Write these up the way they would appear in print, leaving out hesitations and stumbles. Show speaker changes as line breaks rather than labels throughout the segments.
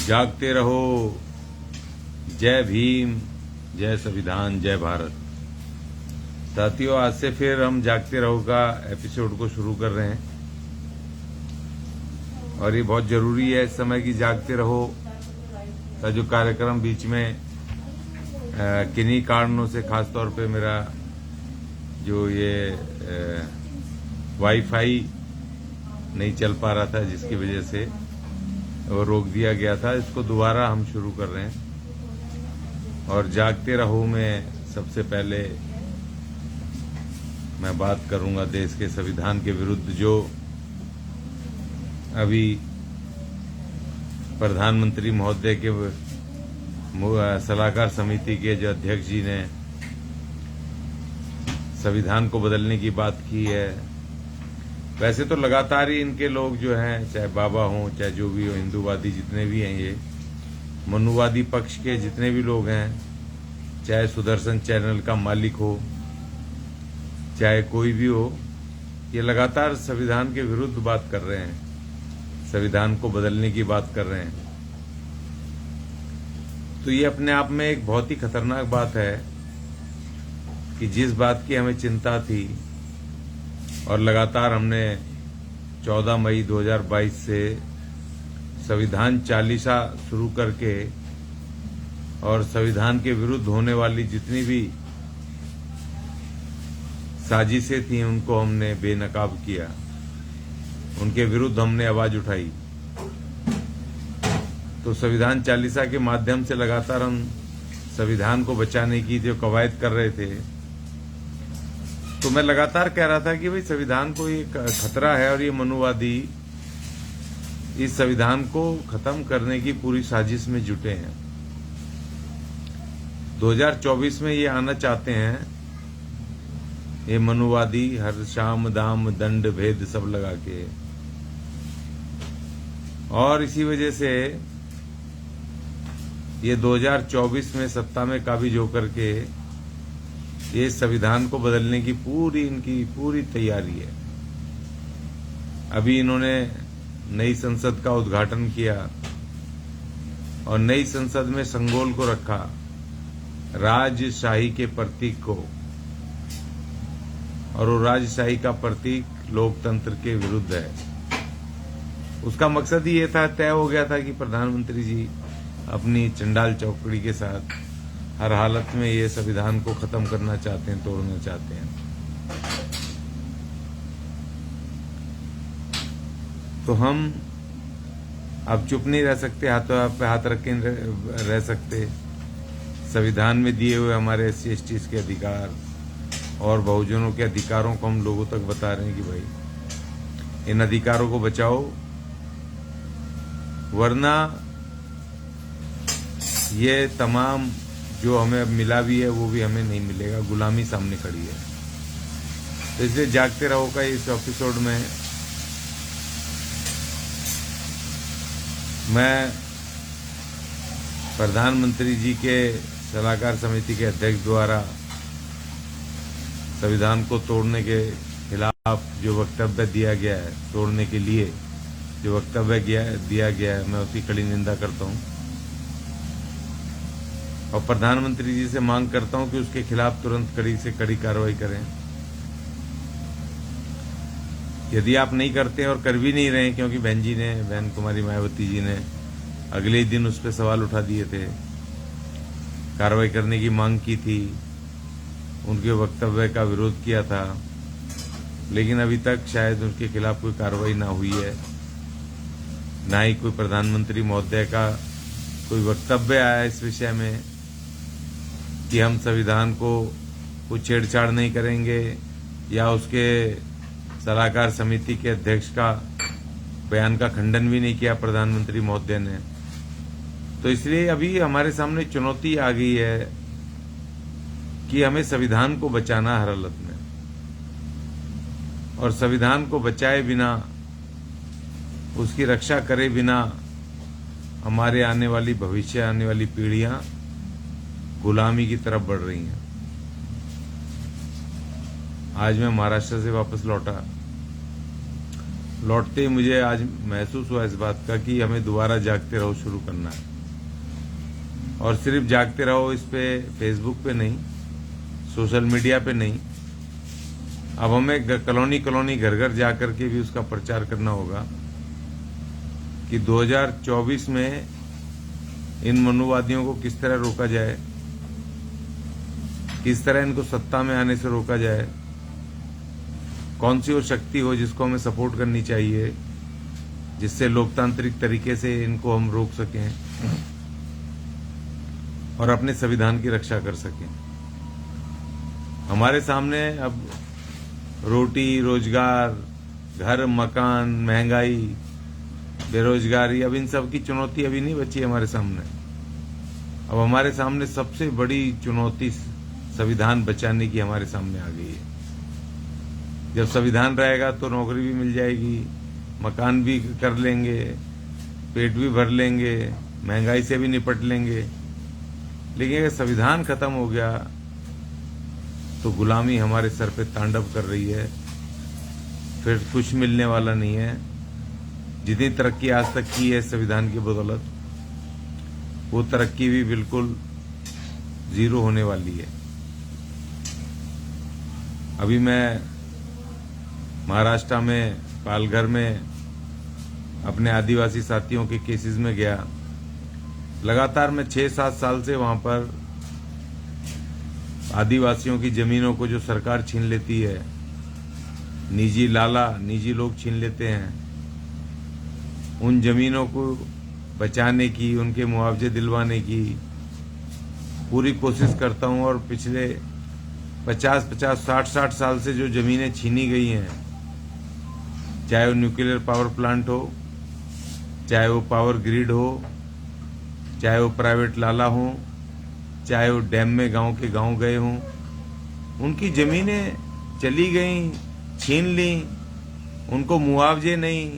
जागते रहो, जय भीम, जय संविधान, जय भारत। साथियों, आज से फिर हम जागते रहो का एपिसोड को शुरू कर रहे हैं और ये बहुत जरूरी है इस समय की जागते रहो का जो कार्यक्रम बीच में किन्हीं कारणों से, खासतौर पे मेरा जो ये वाईफाई नहीं चल पा रहा था, जिसकी वजह से वो रोक दिया गया था, इसको दोबारा हम शुरू कर रहे हैं। और जागते रहो में सबसे पहले मैं बात करूंगा देश के संविधान के विरुद्ध जो अभी प्रधानमंत्री महोदय के सलाहकार समिति के जो अध्यक्ष जी ने संविधान को बदलने की बात की है। वैसे तो लगातार ही इनके लोग जो हैं, चाहे बाबा हों, चाहे जो भी हो, हिंदूवादी जितने भी हैं, ये मनुवादी पक्ष के जितने भी लोग हैं, चाहे सुदर्शन चैनल का मालिक हो, चाहे कोई भी हो, ये लगातार संविधान के विरुद्ध बात कर रहे हैं, संविधान को बदलने की बात कर रहे हैं। तो ये अपने आप में एक बहुत ही खतरनाक बात है कि जिस बात की हमें चिंता थी और लगातार हमने 14 मई 2022 से संविधान चालीसा शुरू करके और संविधान के विरुद्ध होने वाली जितनी भी साजिशें थी उनको हमने बेनकाब किया, उनके विरुद्ध हमने आवाज उठाई। तो संविधान चालीसा के माध्यम से लगातार हम संविधान को बचाने की जो कवायद कर रहे थे, तो मैं लगातार कह रहा था कि भाई संविधान को ये खतरा है और ये मनुवादी इस संविधान को खत्म करने की पूरी साजिश में जुटे हैं। 2024 में ये आना चाहते हैं, ये मनुवादी, हर शाम दाम दंड भेद सब लगा के, और इसी वजह से ये 2024 में सत्ता में काबिज होकर के ये संविधान को बदलने की इनकी पूरी तैयारी है। अभी इन्होंने नई संसद का उद्घाटन किया और नई संसद में संगोल को रखा राजशाही के प्रतीक को, और वो राजशाही का प्रतीक लोकतंत्र के विरुद्ध है। उसका मकसद ही ये था, तय हो गया था कि प्रधानमंत्री जी अपनी चंडाल चौकड़ी के साथ हर हालत में ये संविधान को खत्म करना चाहते हैं, तोड़ना चाहते हैं। तो हम अब चुप नहीं रह सकते, हाथों पे हाथ रख के रह सकते। संविधान में दिए हुए हमारे SC/ST के अधिकार और बहुजनों के अधिकारों को हम लोगों तक बता रहे हैं कि भाई इन अधिकारों को बचाओ, वरना ये तमाम जो हमें अब मिला भी है वो भी हमें नहीं मिलेगा। गुलामी सामने खड़ी है। तो इसलिए जागते रहो का इस एपिसोड में मैं प्रधानमंत्री जी के सलाहकार समिति के अध्यक्ष द्वारा संविधान को तोड़ने के खिलाफ जो वक्तव्य दिया गया है, तोड़ने के लिए जो वक्तव्य दिया गया है, मैं उसकी कड़ी निंदा करता हूं और प्रधानमंत्री जी से मांग करता हूं कि उसके खिलाफ तुरंत कड़ी से कड़ी कार्रवाई करें। यदि आप नहीं करते और कर भी नहीं रहे, क्योंकि बहन कुमारी मायावती जी ने अगले दिन उस पर सवाल उठा दिए थे, कार्रवाई करने की मांग की थी, उनके वक्तव्य का विरोध किया था, लेकिन अभी तक शायद उनके खिलाफ कोई कार्रवाई ना हुई है, ना ही कोई प्रधानमंत्री महोदय का कोई वक्तव्य आया इस विषय में कि हम संविधान को कोई छेड़छाड़ नहीं करेंगे, या उसके सलाहकार समिति के अध्यक्ष का बयान का खंडन भी नहीं किया प्रधानमंत्री महोदय ने। तो इसलिए अभी हमारे सामने चुनौती आ गई है कि हमें संविधान को बचाना हर हालत में, और संविधान को बचाए बिना, उसकी रक्षा करे बिना हमारे आने वाली पीढ़ियां गुलामी की तरफ बढ़ रही हैं। आज मैं महाराष्ट्र से वापस लौटा लौटते ही मुझे आज महसूस हुआ इस बात का कि हमें दोबारा जागते रहो शुरू करना है। और सिर्फ जागते रहो इस पे फेसबुक पे नहीं, सोशल मीडिया पे नहीं, अब हमें कॉलोनी कॉलोनी घर घर जा करके भी उसका प्रचार करना होगा कि 2024 में इन मनुवादियों को किस तरह रोका जाए, किस तरह इनको सत्ता में आने से रोका जाए, कौन सी वो शक्ति हो जिसको हमें सपोर्ट करनी चाहिए जिससे लोकतांत्रिक तरीके से इनको हम रोक सकें और अपने संविधान की रक्षा कर सकें। हमारे सामने अब रोटी, रोजगार, घर, मकान, महंगाई, बेरोजगारी, अब इन सब की चुनौती अभी नहीं बची हमारे सामने। अब हमारे सामने सबसे बड़ी चुनौती संविधान बचाने की हमारे सामने आ गई है। जब संविधान रहेगा तो नौकरी भी मिल जाएगी, मकान भी कर लेंगे, पेट भी भर लेंगे, महंगाई से भी निपट लेंगे। लेकिन अगर संविधान खत्म हो गया तो गुलामी हमारे सर पे तांडव कर रही है, फिर कुछ मिलने वाला नहीं है। जितनी तरक्की आज तक की है संविधान की बदौलत, वो तरक्की भी बिल्कुल जीरो होने वाली है। अभी मैं महाराष्ट्र में पालघर में अपने आदिवासी साथियों के केसेस में गया। लगातार मैं 6-7 साल से वहां पर आदिवासियों की जमीनों को जो सरकार छीन लेती है, निजी लोग छीन लेते हैं, उन जमीनों को बचाने की, उनके मुआवजे दिलवाने की पूरी कोशिश करता हूं। और पिछले 50-50, 60-60 साल से जो जमीनें छीनी गई हैं, चाहे वो न्यूक्लियर पावर प्लांट हो, चाहे वो पावर ग्रिड हो, चाहे वो प्राइवेट लाला हो, चाहे वो डैम में गांव के गांव गए हों, उनकी जमीनें चली गई, छीन ली, उनको मुआवजे नहीं,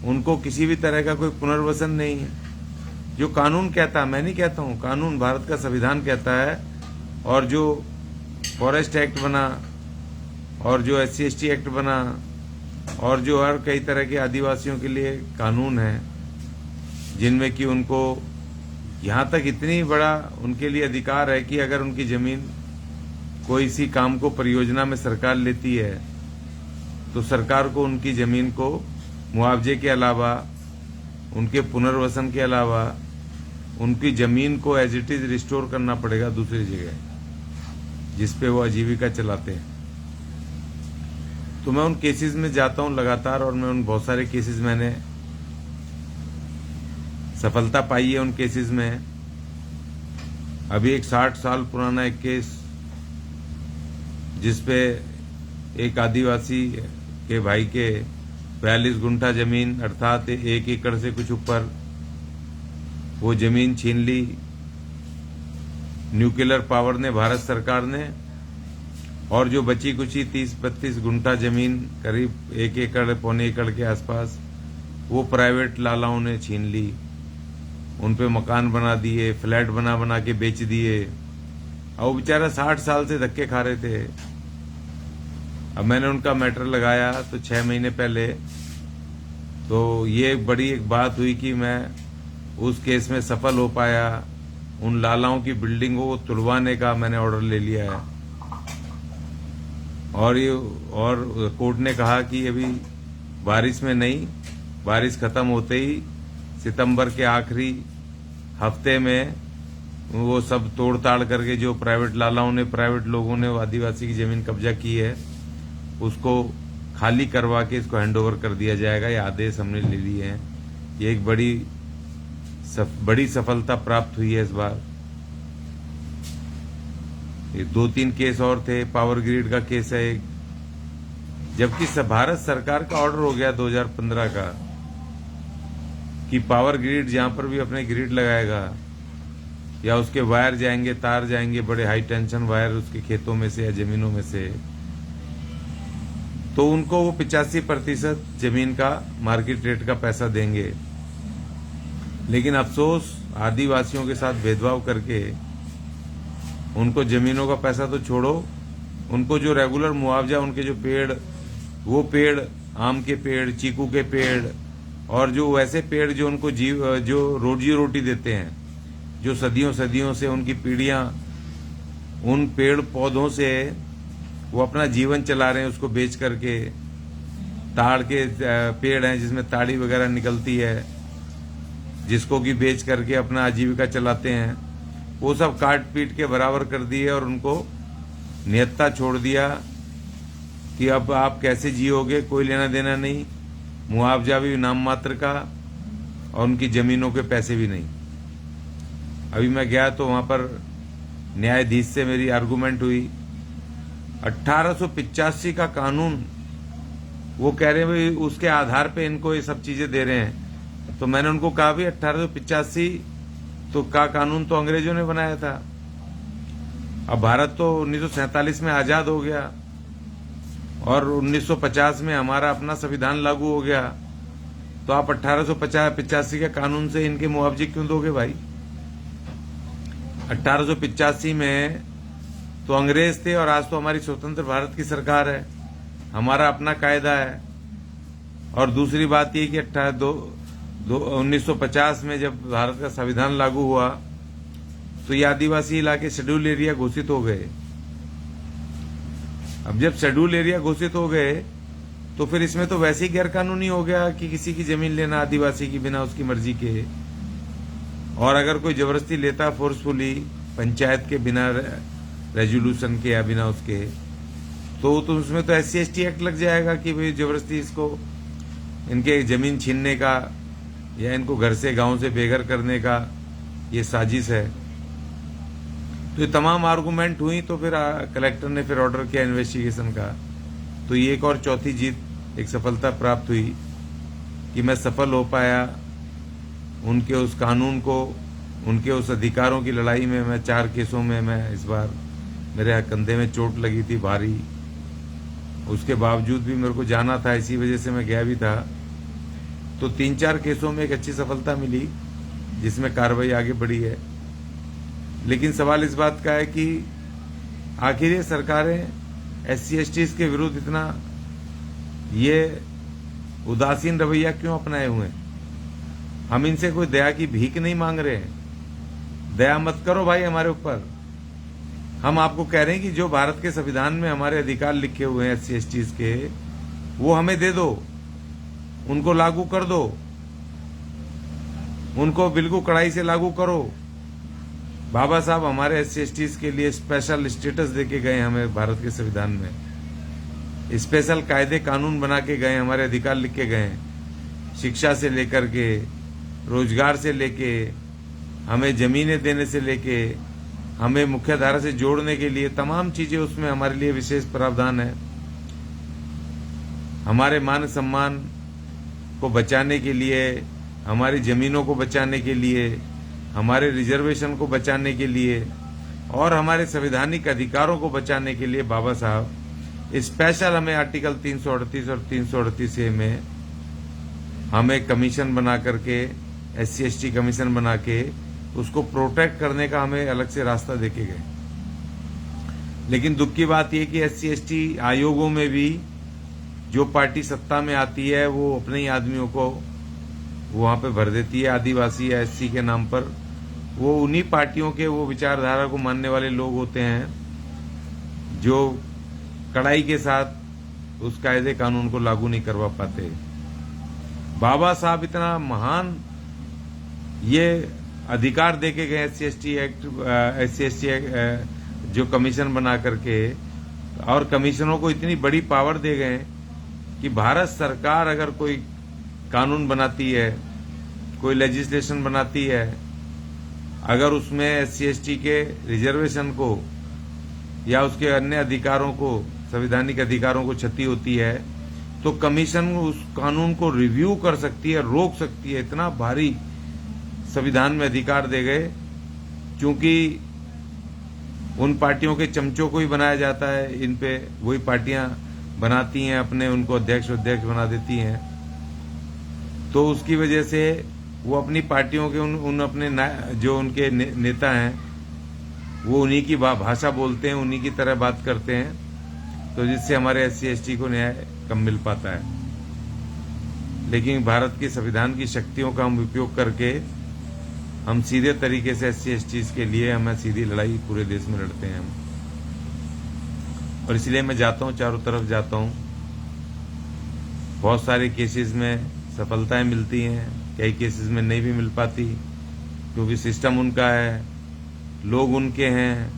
उनको किसी भी तरह का कोई पुनर्वसन नहीं। जो कानून कहता है, मैं नहीं कहता हूं, कानून भारत का संविधान कहता है, और जो फॉरेस्ट एक्ट बना और जो SC/ST एक्ट बना और जो हर कई तरह के आदिवासियों के लिए कानून है, जिनमें कि उनको यहाँ तक इतनी बड़ा उनके लिए अधिकार है कि अगर उनकी जमीन कोई सी काम को परियोजना में सरकार लेती है तो सरकार को उनकी जमीन को मुआवजे के अलावा, उनके पुनर्वसन के अलावा, उनकी जमीन को एज इट इज रिस्टोर करना पड़ेगा दूसरी जगह जिसपे वो आजीविका चलाते हैं। तो मैं उन केसेस में जाता हूं लगातार, और मैं उन बहुत सारे केसेस मैंने सफलता पाई है उन केसेस में। अभी एक 60 साल पुराना एक केस जिसपे एक आदिवासी के भाई के 42 गुंठा जमीन अर्थात 1 एकड़ से कुछ ऊपर वो जमीन छीन ली न्यूक्लियर पावर ने, भारत सरकार ने, और जो बची कुची 30-32 गुंठा जमीन करीब 1 एकड़ पौने एकड़ के आसपास वो प्राइवेट लालाओं ने छीन ली। उन पे मकान बना दिए, फ्लैट बना बना के बेच दिए, और वो बेचारा 60 साल से धक्के खा रहे थे। अब मैंने उनका मैटर लगाया तो 6 महीने पहले, तो ये बड़ी एक बात हुई कि मैं उस केस में सफल हो पाया। उन लालाओं की बिल्डिंगों को तुड़वाने का मैंने ऑर्डर ले लिया है, और कोर्ट ने कहा कि अभी बारिश में नहीं, बारिश खत्म होते ही सितंबर के आखिरी हफ्ते में वो सब तोड़ ताड़ करके जो प्राइवेट लालाओं ने, प्राइवेट लोगों ने आदिवासी की जमीन कब्जा की है उसको खाली करवा के इसको हैंडओवर कर दिया जाएगा। ये आदेश हमने ले लिए हैं। ये एक बड़ी सफलता प्राप्त हुई है इस बार। ये 2-3 केस और थे, पावर ग्रिड का केस है एक, जबकि भारत सरकार का ऑर्डर हो गया 2015 का कि पावर ग्रिड जहां पर भी अपने ग्रिड लगाएगा या उसके वायर जाएंगे, तार जाएंगे, बड़े हाई टेंशन वायर उसके खेतों में से या जमीनों में से, तो उनको वो 85% जमीन का मार्केट रेट का पैसा देंगे। लेकिन अफसोस आदिवासियों के साथ भेदभाव करके उनको जमीनों का पैसा तो छोड़ो, उनको जो रेगुलर मुआवजा, उनके जो पेड़, वो पेड़ आम के पेड़, चीकू के पेड़ और जो वैसे पेड़ जो उनको जो रोजी रोटी देते हैं, जो सदियों सदियों से उनकी पीढ़ियां उन पेड़ पौधों से वो अपना जीवन चला रहे हैं, उसको बेच करके। ताड़ के पेड़ हैं जिसमें ताड़ी वगैरह निकलती है, जिसको कि बेच करके अपना आजीविका चलाते हैं, वो सब काट पीट के बराबर कर दिए और उनको नियत्ता छोड़ दिया कि अब आप कैसे जियोगे, कोई लेना देना नहीं, मुआवजा भी नाम मात्र का और उनकी जमीनों के पैसे भी नहीं। अभी मैं गया तो वहां पर न्यायाधीश से मेरी आर्गुमेंट हुई। 1885 का कानून वो कह रहे हैं भाई उसके आधार पे इनको ये सब चीजें दे रहे हैं। तो मैंने उनको कहा भी 1885 तो का कानून तो अंग्रेजों ने बनाया था। अब भारत तो 1947 में आजाद हो गया और 1950 में हमारा अपना संविधान लागू हो गया। तो आप 1885 के कानून से इनके मुआवजे क्यों दोगे भाई? 1885 में तो अंग्रेज थे और आज तो हमारी स्वतंत्र भारत की सरकार है, हमारा अपना कायदा है। और दूसरी बात यह कि 1950 में जब भारत का संविधान लागू हुआ तो ये आदिवासी इलाके शेड्यूल एरिया घोषित हो गए। अब जब शेड्यूल एरिया घोषित हो गए तो फिर इसमें तो वैसे ही गैरकानूनी हो गया कि किसी की जमीन लेना आदिवासी की बिना उसकी मर्जी के, और अगर कोई जबरदस्ती लेता फोर्सफुली पंचायत के बिना रेजोल्यूशन के या बिना उसके, तो उसमें तो SC/ST एक्ट लग जाएगा कि भाई जबरदस्ती इसको इनके जमीन छीनने का या इनको घर से गांव से बेघर करने का ये साजिश है। तो ये तमाम आर्गुमेंट हुई तो फिर कलेक्टर ने फिर ऑर्डर किया इन्वेस्टिगेशन का। तो ये एक और चौथी जीत, एक सफलता प्राप्त हुई कि मैं सफल हो पाया उनके उस कानून को, उनके उस अधिकारों की लड़ाई में। मैं 4 केसों में मैं इस बार मेरे कंधे में चोट लगी थी भारी, उसके बावजूद भी मेरे को जाना था, इसी वजह से मैं गया भी था। तो 3-4 केसों में एक अच्छी सफलता मिली जिसमें कार्रवाई आगे बढ़ी है। लेकिन सवाल इस बात का है कि आखिर ये सरकारें SC/ST के विरुद्ध इतना ये उदासीन रवैया क्यों अपनाए हुए हैं? हम इनसे कोई दया की भीख नहीं मांग रहे हैं, दया मत करो भाई हमारे ऊपर। हम आपको कह रहे हैं कि जो भारत के संविधान में हमारे अधिकार लिखे हुए हैं SC/ST के, वो हमें दे दो, उनको लागू कर दो, उनको बिल्कुल कड़ाई से लागू करो। बाबा साहब हमारे SC/ST के लिए स्पेशल स्टेटस देके गए हमें भारत के संविधान में, स्पेशल कायदे कानून बना के गए, हमारे अधिकार लिख के गए, शिक्षा से लेकर के रोजगार से लेके हमें जमीनें देने से लेके हमें मुख्य धारा से जोड़ने के लिए तमाम चीजें उसमें हमारे लिए विशेष प्रावधान है। हमारे मान सम्मान को बचाने के लिए, हमारी जमीनों को बचाने के लिए, हमारे रिजर्वेशन को बचाने के लिए और हमारे संवैधानिक अधिकारों को बचाने के लिए बाबा साहब स्पेशल हमें आर्टिकल 338 और 338A में हमें कमीशन बना करके, SC/ST कमीशन बना के उसको प्रोटेक्ट करने का हमें अलग से रास्ता देके गए। लेकिन दुख की बात यह कि SC/ST आयोगों में भी जो पार्टी सत्ता में आती है वो अपने ही आदमियों को वहां पे भर देती है, आदिवासी या SC के नाम पर। वो उन्हीं पार्टियों के वो विचारधारा को मानने वाले लोग होते हैं जो कड़ाई के साथ उस कायदे कानून को लागू नहीं करवा पाते। बाबा साहब इतना महान ये अधिकार देके गए SC/ST जो कमीशन बना करके, और कमीशनों को इतनी बड़ी पावर दे गए कि भारत सरकार अगर कोई कानून बनाती है, कोई लेजिस्लेशन बनाती है, अगर उसमें SC/ST के रिजर्वेशन को या उसके अन्य अधिकारों को, संवैधानिक अधिकारों को क्षति होती है, तो कमीशन उस कानून को रिव्यू कर सकती है, रोक सकती है। इतना भारी संविधान में अधिकार दे गए, क्योंकि उन पार्टियों के चमचों को ही बनाया जाता है, इन पे वही पार्टियां बनाती हैं अपने, उनको अध्यक्ष बना देती हैं। तो उसकी वजह से वो अपनी पार्टियों के उन अपने जो उनके नेता हैं वो उन्हीं की भाषा बोलते हैं, उन्हीं की तरह बात करते हैं, तो जिससे हमारे SC/ST को न्याय कम मिल पाता है। लेकिन भारत के संविधान की शक्तियों का हम उपयोग करके हम सीधे तरीके से SC/ST के लिए हमें सीधी लड़ाई पूरे देश में लड़ते हैं हम। और इसलिए मैं जाता हूँ, चारों तरफ जाता हूँ। बहुत सारे केसेस में सफलताएं मिलती हैं, कई केसेस में नहीं भी मिल पाती, क्योंकि सिस्टम उनका है, लोग उनके हैं,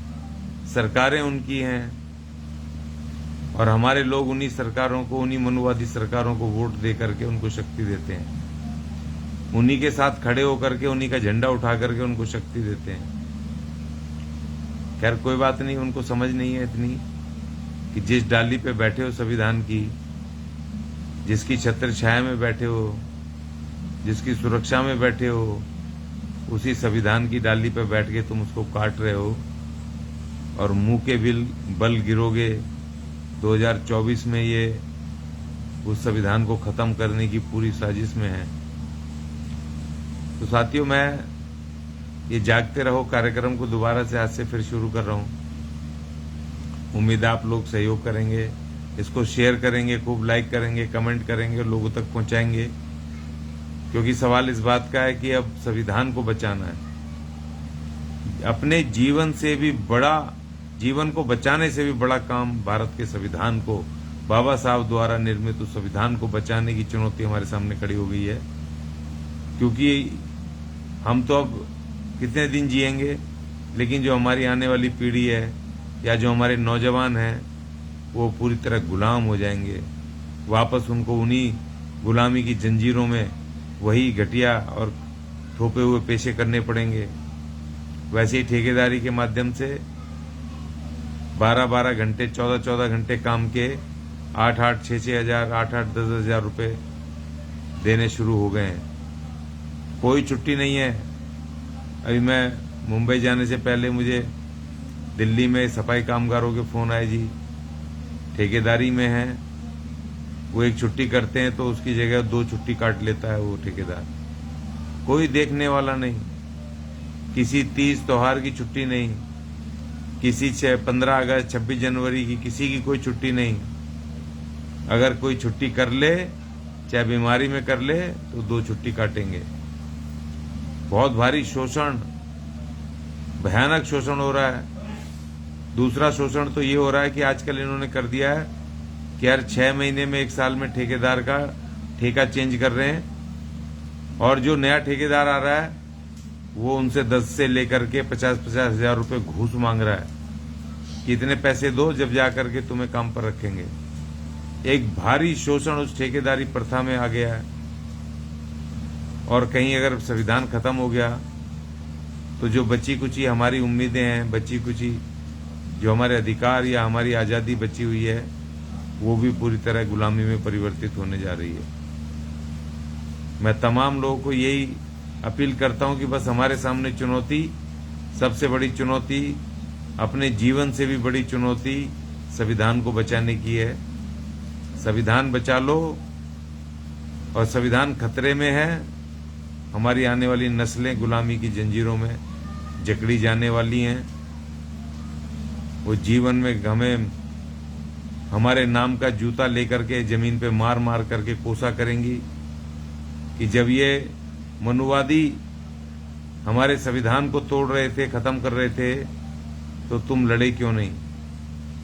सरकारें उनकी हैं, और हमारे लोग उन्हीं सरकारों को, उन्हीं मनुवादी सरकारों को वोट दे करके उनको शक्ति देते हैं। उन्हीं के साथ खड़े होकर के, उन्हीं का झंडा उठा करके उनको शक्ति देते हैं। खैर कोई बात नहीं, उनको समझ नहीं है इतनी कि जिस डाली पे बैठे हो संविधान की, जिसकी छत्र छाया में बैठे हो, जिसकी सुरक्षा में बैठे हो, उसी संविधान की डाली पे बैठ के तुम उसको काट रहे हो और मुंह के बल गिरोगे। 2024 में ये उस संविधान को खत्म करने की पूरी साजिश में है। तो साथियों, मैं ये जागते रहो कार्यक्रम को दोबारा से आज से फिर शुरू कर रहा हूं। उम्मीद है आप लोग सहयोग करेंगे, इसको शेयर करेंगे, खूब लाइक करेंगे, कमेंट करेंगे और लोगों तक पहुंचाएंगे, क्योंकि सवाल इस बात का है कि अब संविधान को बचाना है। अपने जीवन से भी बड़ा, जीवन को बचाने से भी बड़ा काम भारत के संविधान को, बाबा साहब द्वारा निर्मित उस संविधान को बचाने की चुनौती हमारे सामने खड़ी हो गई है। क्योंकि हम तो अब कितने दिन जिएंगे, लेकिन जो हमारी आने वाली पीढ़ी है या जो हमारे नौजवान हैं, वो पूरी तरह गुलाम हो जाएंगे। वापस उनको उन्हीं गुलामी की जंजीरों में वही घटिया और थोपे हुए पेशे करने पड़ेंगे। वैसे ही ठेकेदारी के माध्यम से 12-12 घंटे, 14-14 घंटे काम के 8-8, 6-6 हजार, 8-8, 10 हजार रुपये देने शुरू हो गए हैं। कोई छुट्टी नहीं है। अभी मैं मुंबई जाने से पहले मुझे दिल्ली में सफाई कामगारों के फोन आए, जी ठेकेदारी में है, वो एक छुट्टी करते हैं तो उसकी जगह 2 छुट्टी काट लेता है वो ठेकेदार। कोई देखने वाला नहीं, किसी 30 त्योहार की छुट्टी नहीं, किसी 15 अगस्त, 26 जनवरी की किसी की कोई छुट्टी नहीं। अगर कोई छुट्टी कर ले, चाहे बीमारी में कर ले, तो 2 छुट्टी काटेंगे। बहुत भारी शोषण, भयानक शोषण हो रहा है। दूसरा शोषण तो ये हो रहा है कि आजकल इन्होंने कर दिया है कि हर 6 महीने में 1 साल में ठेकेदार का ठेका चेंज कर रहे हैं, और जो नया ठेकेदार आ रहा है वो उनसे 10 से लेकर के 50-50 हजार रुपये घूस मांग रहा है कि इतने पैसे दो, जब जाकर के तुम्हें काम पर रखेंगे। एक भारी शोषण उस ठेकेदारी प्रथा में आ गया है। और कहीं अगर संविधान खत्म हो गया तो जो बची कुची हमारी उम्मीदें हैं, बची कुची जो हमारे अधिकार या हमारी आज़ादी बची हुई है, वो भी पूरी तरह गुलामी में परिवर्तित होने जा रही है। मैं तमाम लोगों को यही अपील करता हूं कि बस हमारे सामने चुनौती, सबसे बड़ी चुनौती, अपने जीवन से भी बड़ी चुनौती संविधान को बचाने की है। संविधान बचा लो, और संविधान खतरे में है। हमारी आने वाली नस्लें गुलामी की जंजीरों में जकड़ी जाने वाली हैं। वो जीवन में हमें हमारे नाम का जूता लेकर के जमीन पे मार मार करके कोसा करेंगी कि जब ये मनुवादी हमारे संविधान को तोड़ रहे थे, खत्म कर रहे थे, तो तुम लड़े क्यों नहीं,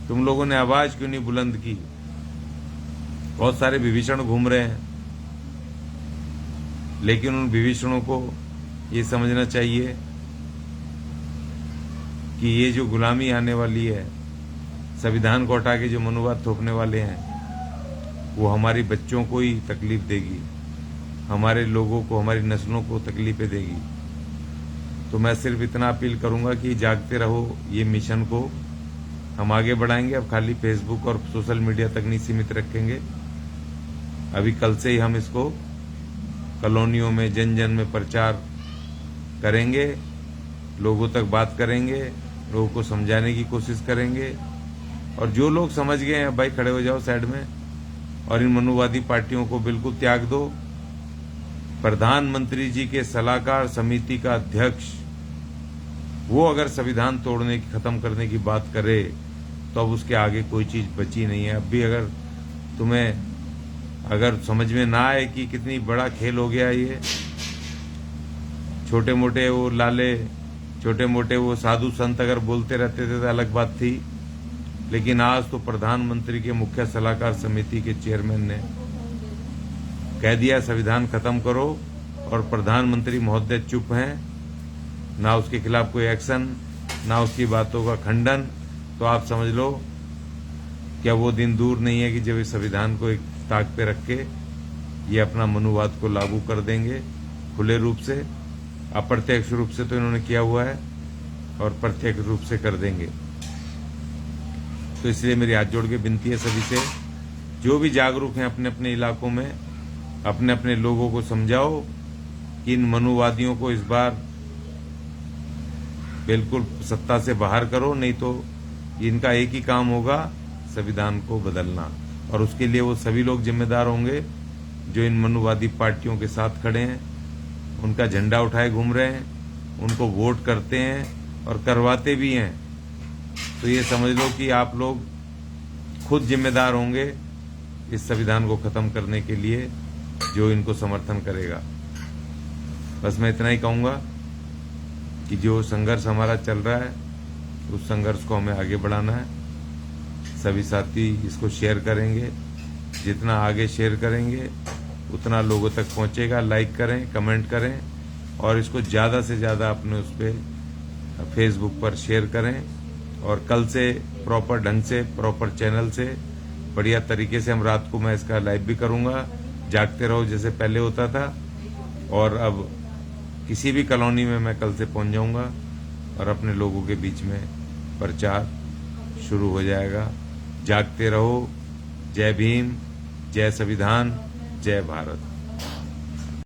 तुम लोगों ने आवाज क्यों नहीं बुलंद की। बहुत सारे विभीषण घूम रहे हैं, लेकिन उन विभीषणों को ये समझना चाहिए कि ये जो गुलामी आने वाली है, संविधान को हटा के जो मनुवाद थोपने वाले हैं, वो हमारी बच्चों को ही तकलीफ देगी, हमारे लोगों को, हमारी नस्लों को तकलीफें देगी। तो मैं सिर्फ इतना अपील करूंगा कि जागते रहो। ये मिशन को हम आगे बढ़ाएंगे। अब खाली फेसबुक और सोशल मीडिया तक नहीं सीमित रखेंगे। अभी कल से ही हम इसको कॉलोनियों में, जन जन में प्रचार करेंगे, लोगों तक बात करेंगे, लोगों को समझाने की कोशिश करेंगे। और जो लोग समझ गए हैं, भाई खड़े हो जाओ साइड में और इन मनुवादी पार्टियों को बिल्कुल त्याग दो। प्रधानमंत्री जी के सलाहकार समिति का अध्यक्ष, वो अगर संविधान तोड़ने की, खत्म करने की बात करे, तो अब उसके आगे कोई चीज बची नहीं है। अब भी अगर तुम्हें अगर समझ में ना आए कि कितनी बड़ा खेल हो गया ये, छोटे मोटे वो लाले, छोटे मोटे वो साधु संत अगर बोलते रहते थे तो अलग बात थी, लेकिन आज तो प्रधानमंत्री के मुख्य सलाहकार समिति के चेयरमैन ने कह दिया संविधान खत्म करो, और प्रधानमंत्री महोदय चुप हैं, ना उसके खिलाफ कोई एक्शन, ना उसकी बातों का खंडन। तो आप समझ लो क्या वो दिन दूर नहीं है कि जब इस संविधान को एक ताक पे रख के ये अपना मनुवाद को लागू कर देंगे खुले रूप से। अप्रत्यक्ष रूप से तो इन्होंने किया हुआ है और प्रत्यक्ष रूप से कर देंगे। तो इसलिए मेरी हाथ जोड़ के विनती है सभी से, जो भी जागरूक हैं अपने अपने इलाकों में, अपने अपने लोगों को समझाओ कि इन मनुवादियों को इस बार बिल्कुल सत्ता से बाहर करो, नहीं तो इनका एक ही काम होगा, संविधान को बदलना। और उसके लिए वो सभी लोग जिम्मेदार होंगे जो इन मनुवादी पार्टियों के साथ खड़े हैं, उनका झंडा उठाए घूम रहे हैं, उनको वोट करते हैं और करवाते भी हैं। तो ये समझ लो कि आप लोग खुद जिम्मेदार होंगे इस संविधान को खत्म करने के लिए जो इनको समर्थन करेगा। बस मैं इतना ही कहूँगा कि जो संघर्ष हमारा चल रहा है उस संघर्ष को हमें आगे बढ़ाना है। सभी साथी इसको शेयर करेंगे, जितना आगे शेयर करेंगे उतना लोगों तक पहुंचेगा। लाइक करें, कमेंट करें और इसको ज़्यादा से ज़्यादा अपने उस पर फेसबुक पर शेयर करें। और कल से प्रॉपर ढंग से, प्रॉपर चैनल से, बढ़िया तरीके से हम रात को मैं इसका लाइव भी करूंगा। जागते रहो जैसे पहले होता था। और अब किसी भी कॉलोनी में मैं कल से पहुंच जाऊंगा और अपने लोगों के बीच में प्रचार शुरू हो जाएगा। जागते रहो। जय भीम, जय संविधान, जय भारत।